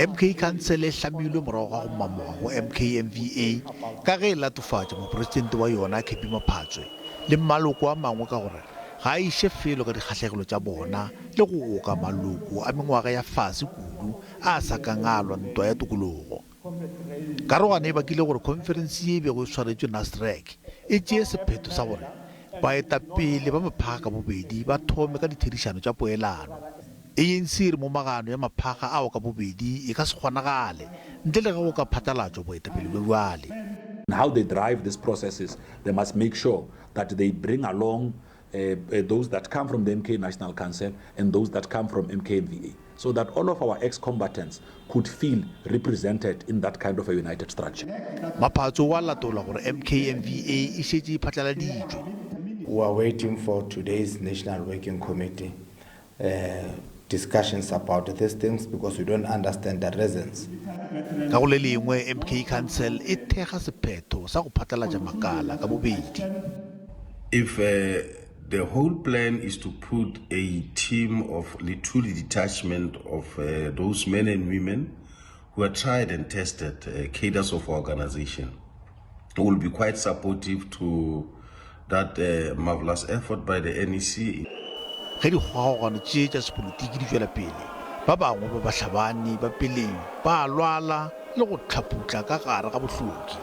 MK Council e hlamilwe morago ga go mamoga go MKMVA ka ge e latofatša moporesidente wa yona Cappie Maphatswe le maloko a mangwe ka gore ga a iše felo ka dikgatlhegelo tša bona le go oka maloko a mengwaga ya fase kudu a sa kang a lwa ntwa ya tokologo. Karogane e bakile gore conference e bego e swaretšwe Nasrec e tšee sephetho sa gore baetapele ba maphaga ka bobedi ba thome ka ditherišano tša poelano. ANC re mo magano ya maphaga ao ka bobedi e ka se kgonagale ntle le ge go ka phatlalatšwa boetapele bja bjale. How they drive these processes, they must make sure that they bring along those that come from the MK National Council and those that come from MKMVA, so that all of our ex-combatants could feel represented in that kind of a united structure. Maphatso wa latola gore MKMVA e šetše e phatlaladitšwe. We are waiting for today's National Working Committee discussions about these things because we don't understand the reasons. Ka go le lengwe MK Council e thega sephetho sa go phatlalatša makala ka bobedi. If the whole plan is to put a team of two detachment of those men and women who are tried and tested cadres of our organization, we will be quite supportive to that marvelous effort by the NEC. Ge dikgogano tše tša sepolotiki di tšwela pele ba bangwe ba bahlabani ba peleng ba lwala le go tlhaputla ka gare ga bohloki.